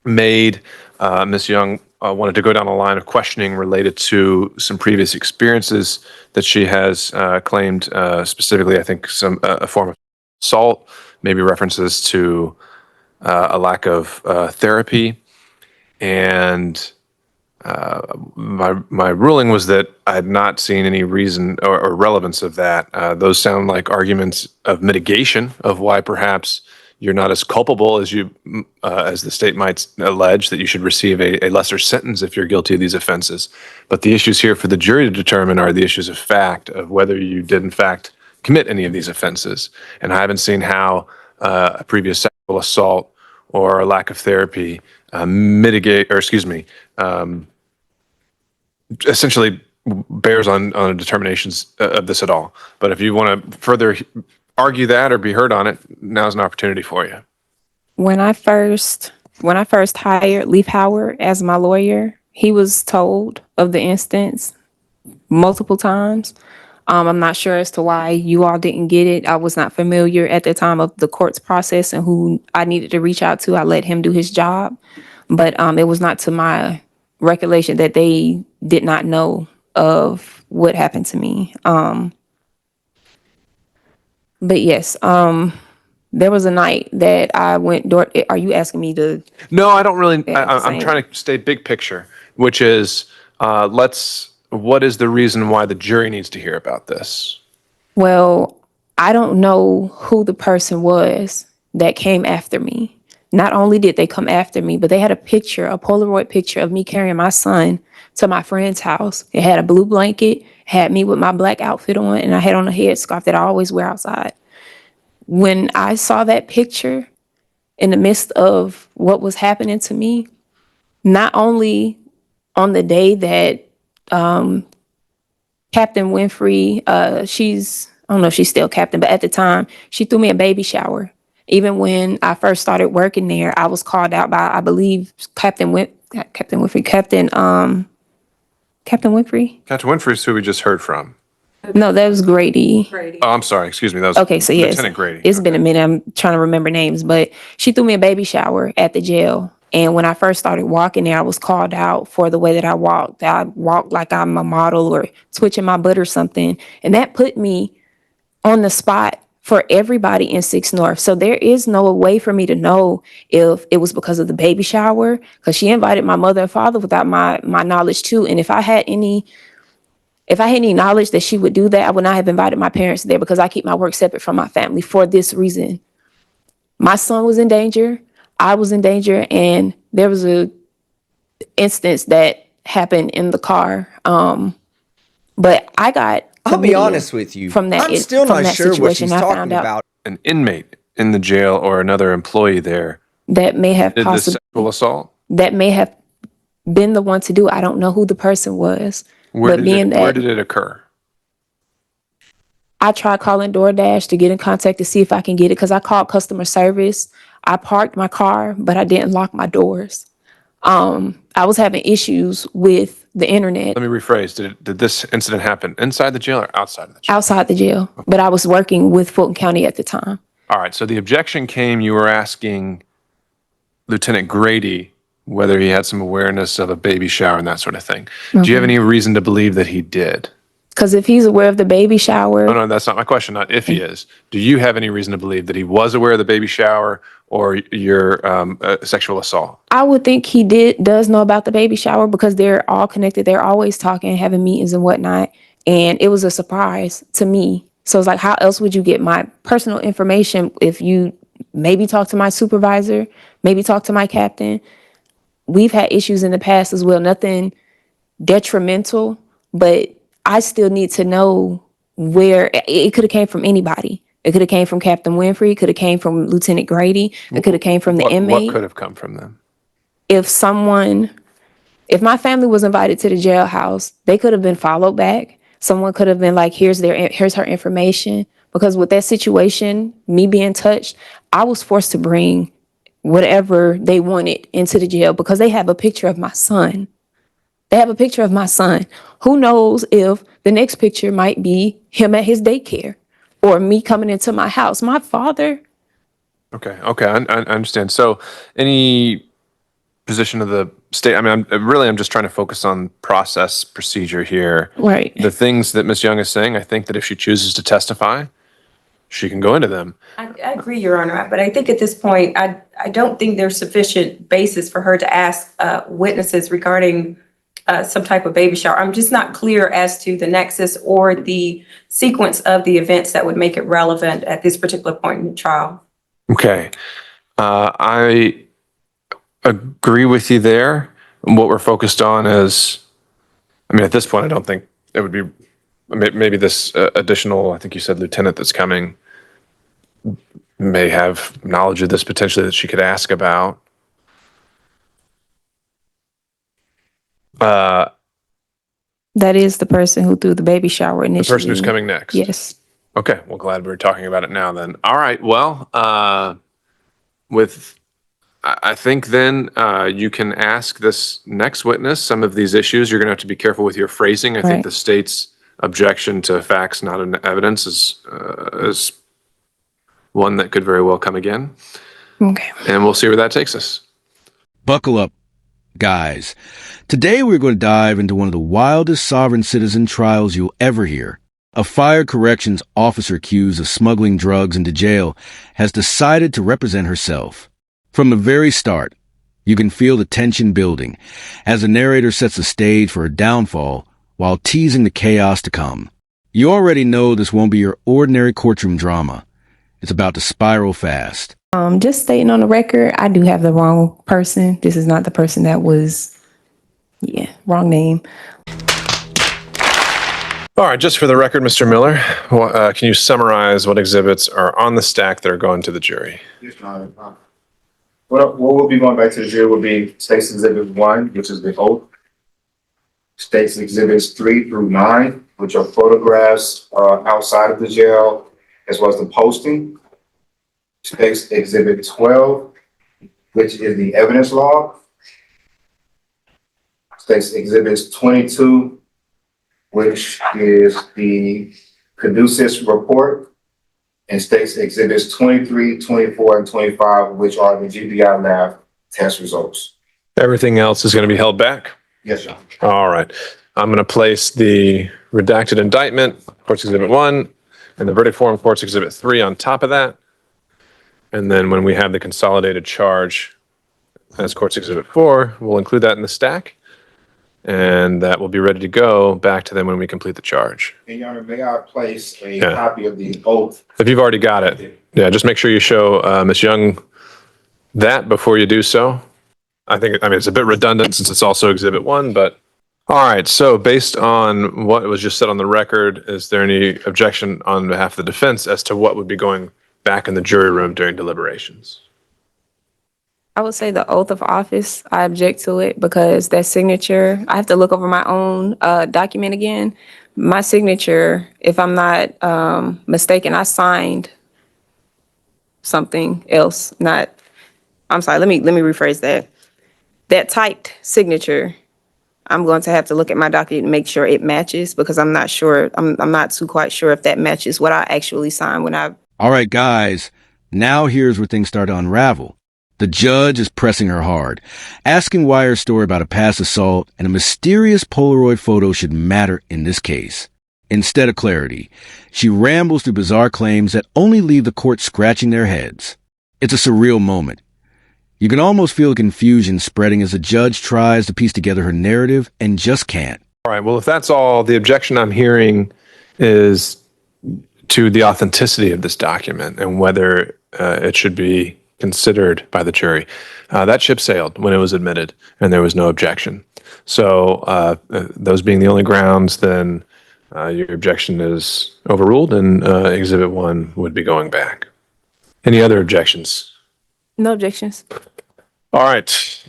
made. Ms. Young wanted to go down a line of questioning related to some previous experiences that she has claimed, specifically, I think, some a form of assault, maybe references to a lack of therapy. And my ruling was that I had not seen any reason or relevance of that. Those sound like arguments of mitigation of why perhaps you're not as culpable as as the state might allege, that you should receive a lesser sentence if you're guilty of these offenses. But the issues here for the jury to determine are the issues of fact, of whether you did in fact commit any of these offenses. And I haven't seen how a previous sexual assault or a lack of therapy essentially bears on determinations of this at all. But if you want to further argue that or be heard on it, now's an opportunity for you. When I first hired Leaf Howard as my lawyer, he was told of the instance multiple times. I'm not sure as to why you all didn't get it. I was not familiar at the time of the court's process and who I needed to reach out to. I let him do his job, but it was not to my recollection that they did not know of what happened to me. But yes, there was a night that I went door. Are you asking me to? No, I don't really. I'm trying to stay big picture, which is what is the reason why the jury needs to hear about this? Well, I don't know who the person was that came after me. Not only did they come after me, but they had a Polaroid picture of me carrying my son to my friend's house. It had a blue blanket, had me with my black outfit on, and I had on a headscarf that I always wear outside. When I saw that picture in the midst of what was happening to me, not only on the day that Captain Winfrey, I don't know if she's still captain, but at the time, she threw me a baby shower. Even when I first started working there, I was called out by, I believe, Captain Winfrey. Captain Winfrey is who we just heard from. No, that was Grady. Oh, I'm sorry. Excuse me. That was Okay, so yes, Lieutenant Grady. It's been a minute. I'm trying to remember names, but she threw me a baby shower at the jail. And when I first started walking there, I was called out for the way that I walked. I walked like I'm a model or twitching my butt or something. And that put me on the spot for everybody in 6 North. So there is no way for me to know if it was because of the baby shower, because she invited my mother and father without my knowledge too. And if I had any knowledge that she would do that, I would not have invited my parents there, because I keep my work separate from my family for this reason. My son was in danger. I was in danger. And there was a instance that happened in the car. But I got, I'll be honest with you, from that, I'm still not sure what she's I talking found out about. An inmate in the jail or another employee there that may have did this sexual assault? That may have been the one to do. I don't know who the person was. Where did it occur? I tried calling DoorDash to get in contact to see if I can get it, because I called customer service. I parked my car, but I didn't lock my doors. I was having issues with the internet. Let me rephrase. Did this incident happen inside the jail or outside of the jail? Outside the jail, but I was working with Fulton County at the time. All right, so the objection came, you were asking Lieutenant Grady whether he had some awareness of a baby shower and that sort of thing. Do you have any reason to believe that he did? Because if he's aware of the baby shower... No, that's not my question, not if he is. Do you have any reason to believe that he was aware of the baby shower or your sexual assault? I would think he does know about the baby shower, because they're all connected. They're always talking, having meetings and whatnot. And it was a surprise to me. So it's like, how else would you get my personal information if you maybe talk to my supervisor, maybe talk to my captain? We've had issues in the past as well, nothing detrimental, but I still need to know where it could have came from. Anybody. It could have came from Captain Winfrey. It could have came from Lieutenant Grady. It could have came from the inmate. What could have come from them? If my family was invited to the jailhouse, they could have been followed back. Someone could have been like, here's her information. Because with that situation, me being touched, I was forced to bring whatever they wanted into the jail, because they have a picture of my son. They have a picture of my son. Who knows if the next picture might be him at his daycare or me coming into my house. My father. Okay, I understand. So any position of the state? I mean, I'm just trying to focus on process procedure here. Right. The things that Ms. Young is saying, I think that if she chooses to testify, she can go into them. I agree, Your Honor, but I think at this point, I don't think there's sufficient basis for her to ask witnesses regarding some type of baby shower. I'm just not clear as to the nexus or the sequence of the events that would make it relevant at this particular point in the trial. Okay. I agree with you there. What we're focused on is, I mean, at this point, I don't think it would be, maybe this additional, I think you said lieutenant that's coming may have knowledge of this potentially that she could ask about. That is the person who threw the baby shower initially. The person who's coming next. Yes. Okay. Well, glad we're talking about it now then. All right. Well, I think then you can ask this next witness some of these issues. You're going to have to be careful with your phrasing. I think Right. the state's objection to facts, not in evidence, is one that could very well come again. Okay. And we'll see where that takes us. Buckle up, guys. Today we're going to dive into one of the wildest sovereign citizen trials you'll ever hear. A fire corrections officer accused of smuggling drugs into jail has decided to represent herself. From the very start, you can feel the tension building as the narrator sets the stage for her downfall while teasing the chaos to come. You already know this won't be your ordinary courtroom drama. It's about to spiral fast. Just stating on the record, I do have the wrong person. This is not the person that was, wrong name. All right. Just for the record, Mr. Miller, can you summarize what exhibits are on the stack that are going to the jury? Yes, Your Honor. What will be going back to the jury will be State's Exhibit 1, which is the oath. State's Exhibits 3 through 9, which are photographs outside of the jail, as well as the posting. State's Exhibit 12, which is the evidence log. State's Exhibits 22, which is the Caduceus report. And State's Exhibits 23, 24, and 25, which are the GBI lab test results. Everything else is going to be held back? Yes, Your Honor. All right. I'm going to place the redacted indictment, Court's Exhibit 1, and the verdict form, Court's Exhibit 3 on top of that. And then when we have the consolidated charge as Court's Exhibit 4, we'll include that in the stack. And that will be ready to go back to them when we complete the charge. And Your Honor, may I place a Yeah. copy of the oath? If you've already got it, just make sure you show Ms. Young that before you do so. I mean, it's a bit redundant since it's also Exhibit 1, but all right. So based on what was just said on the record, is there any objection on behalf of the defense as to what would be going back in the jury room during deliberations? I would say the oath of office, I object to it because that signature, I have to look over my own document again. My signature, if I'm not mistaken, I signed something else, I'm sorry, let me rephrase that. That typed signature, I'm going to have to look at my document and make sure it matches because I'm not sure, I'm not too quite sure if that matches what I actually signed when I... All right, guys, now here's where things start to unravel. The judge is pressing her hard, asking why her story about a past assault and a mysterious Polaroid photo should matter in this case. Instead of clarity, she rambles through bizarre claims that only leave the court scratching their heads. It's a surreal moment. You can almost feel confusion spreading as the judge tries to piece together her narrative and just can't. All right. Well, if that's all, the objection I'm hearing is to the authenticity of this document and whether it should be considered by the jury. That ship sailed when it was admitted and there was no objection. So those being the only grounds, then your objection is overruled and Exhibit 1 would be going back. Any other objections? No objections. All right.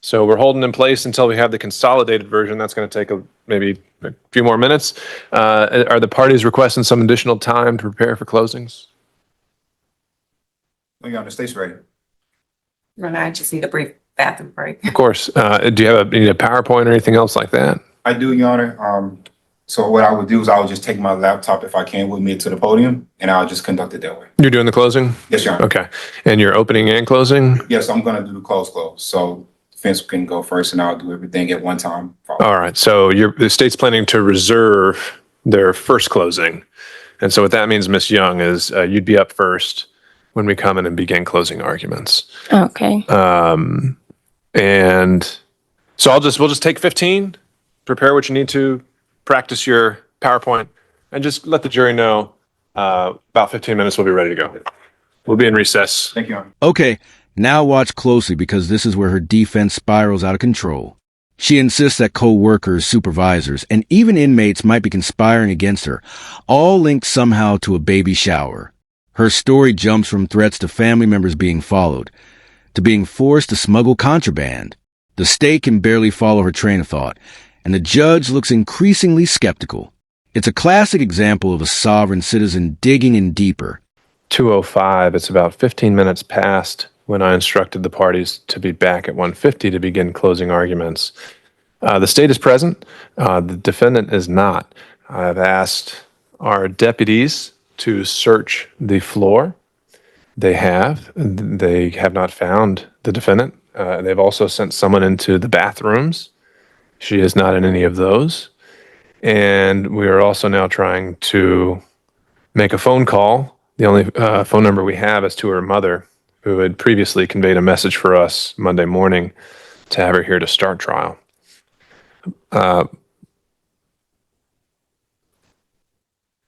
So we're holding in place until we have the consolidated version. That's going to take maybe a few more minutes. Are the parties requesting some additional time to prepare for closings? Your Honor, State's ready. I just need a brief bathroom break. Of course. Do you need a PowerPoint or anything else like that? I do, Your Honor. So what I would do is I would just take my laptop if I can with me to the podium and I'll just conduct it that way. You're doing the closing? Yes, Your Honor. Okay. And you're opening and closing? Yes, I'm gonna do the close. So defense can go first and I'll do everything at one time. All right. So the state's planning to reserve their first closing. And so what that means, Ms. Young, is you'd be up first when we come in and begin closing arguments. Okay. And so we'll just take 15, prepare what you need to, practice your PowerPoint, and just let the jury know about 15 minutes we'll be ready to go. We'll be in recess. Thank you, Your Honor. Okay, now watch closely because this is where her defense spirals out of control. She insists that co-workers, supervisors, and even inmates might be conspiring against her, all linked somehow to a baby shower. Her story jumps from threats to family members being followed, to being forced to smuggle contraband. The state can barely follow her train of thought, and the judge looks increasingly skeptical. It's a classic example of a sovereign citizen digging in deeper. 2:05, it's about 15 minutes past when I instructed the parties to be back at 1:50 to begin closing arguments. The state is present. The defendant is not. I've asked our deputies to search the floor. They have. They have not found the defendant. They've also sent someone into the bathrooms. She is not in any of those. And we are also now trying to make a phone call. The only phone number we have is to her mother, who had previously conveyed a message for us Monday morning to have her here to start trial.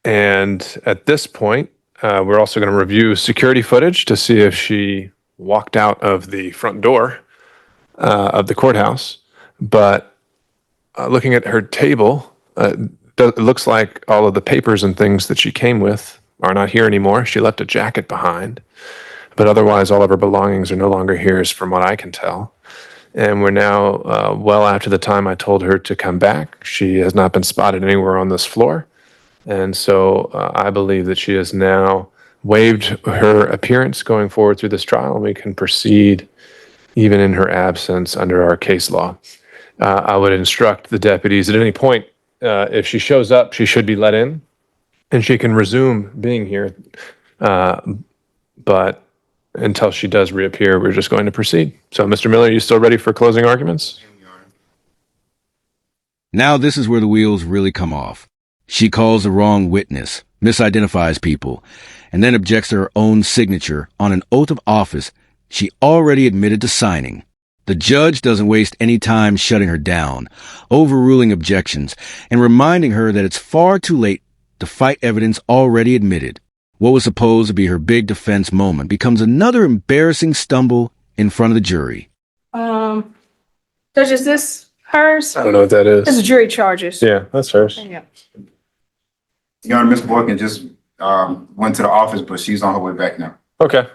And at this point, we're also going to review security footage to see if she walked out of the front door of the courthouse. But looking at her table, it looks like all of the papers and things that she came with are not here anymore. She left a jacket behind. But otherwise, all of her belongings are no longer here, from what I can tell. And we're now well after the time I told her to come back. She has not been spotted anywhere on this floor. And so I believe that she has now waived her appearance going forward through this trial, and we can proceed even in her absence under our case law. I would instruct the deputies at any point, if she shows up, she should be let in, and she can resume being here. But until she does reappear, we're just going to proceed. So, Mr. Miller, are you still ready for closing arguments? Now this is where the wheels really come off. She calls the wrong witness, misidentifies people, and then objects to her own signature on an oath of office she already admitted to signing. The judge doesn't waste any time shutting her down, overruling objections, and reminding her that it's far too late to fight evidence already admitted. What was supposed to be her big defense moment becomes another embarrassing stumble in front of the jury. Judge, is this hers? I don't know what that This is is. jury charges. Yeah, that's hers. Yeah. Your Honor, Ms. Boykin just went to the office, but she's on her way back now. Okay.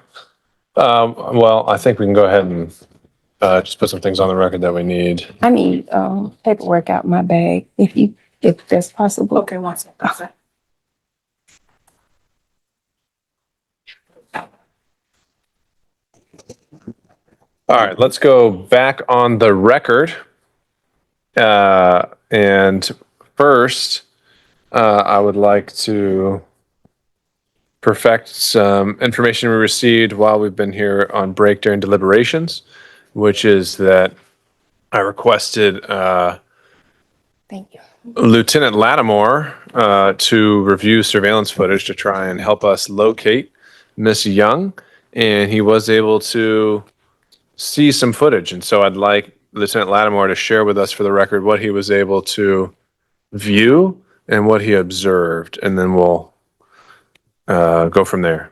Well, I think we can go ahead and just put some things on the record that we need. I need paperwork out my bag if that's possible. Okay, one second. Okay. All right, let's go back on the record. And first, I would like to perfect some information we received while we've been here on break during deliberations, which is that I requested Thank you. Lieutenant Lattimore to review surveillance footage to try and help us locate Miss Young, and he was able to see some footage. And so I'd like Lieutenant Lattimore to share with us for the record what he was able to view and what he observed, and then we'll go from there.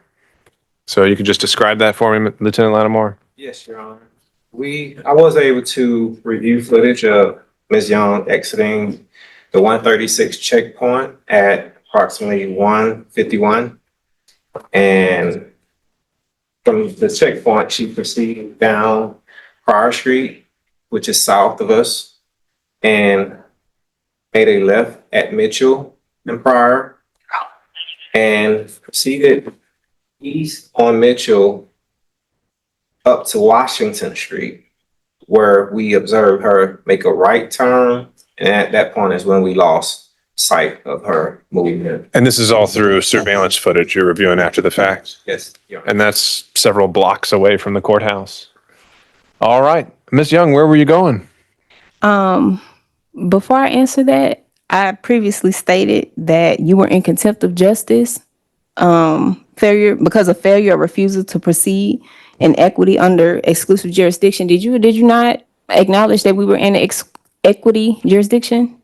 So you could just describe that for me, Lieutenant Lattimore? Yes, Your Honor. I was able to review footage of Ms. Young exiting the 136 checkpoint at approximately 1:51. And from the checkpoint, she proceeded down Prior Street, which is south of us, and made a left at Mitchell and Prior, and proceeded east on Mitchell up to Washington Street, where we observed her make a right turn. And at that point is when we lost sight of her movement. And this is all through surveillance footage you're reviewing after the fact? Yes, Your Honor. And that's several blocks away from the courthouse. All right. Ms. Young, where were you going? Before I answer that, I previously stated that you were in contempt of justice, because of failure or refusal to proceed in equity under exclusive jurisdiction. Did you or did you not acknowledge that we were in equity jurisdiction?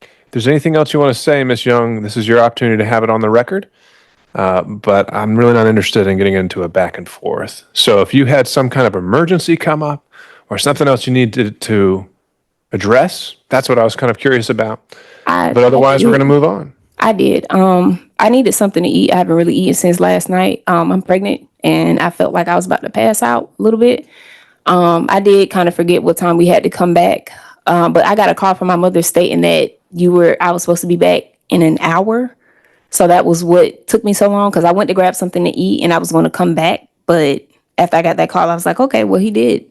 If there's anything else you want to say, Ms. Young, this is your opportunity to have it on the record. But I'm really not interested in getting into a back and forth. So if you had some kind of emergency come up or something else you needed to address, that's what I was kind of curious about. But otherwise, we're going to move on. I did. I needed something to eat. I haven't really eaten since last night. I'm pregnant and I felt like I was about to pass out a little bit. I did kind of forget what time we had to come back. But I got a call from my mother stating that I was supposed to be back in an hour. So that was what took me so long, because I went to grab something to eat and I was going to come back. But after I got that call, I was like, okay, well, he did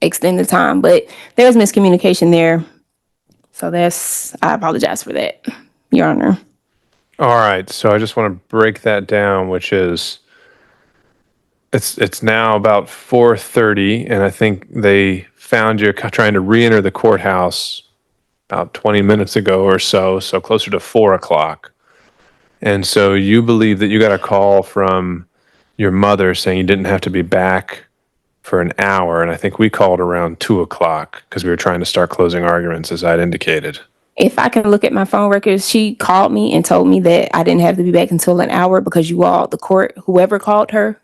extend the time. But there was miscommunication there. So I apologize for that, Your Honor. All right. So I just want to break that down, which is it's now about 4:30, and I think they found you trying to re-enter the courthouse about 20 minutes ago or so closer to 4 o'clock. And so you believe that you got a call from your mother saying you didn't have to be back for an hour. And I think we called around 2 o'clock because we were trying to start closing arguments, as I'd indicated. If I can look at my phone records, she called me and told me that I didn't have to be back until an hour because the court, whoever called her.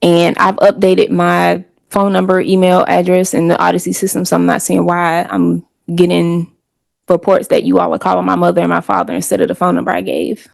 And I've updated my phone number, email address in the Odyssey system. So I'm not seeing why I'm getting reports that you all are calling my mother and my father instead of the phone number I gave.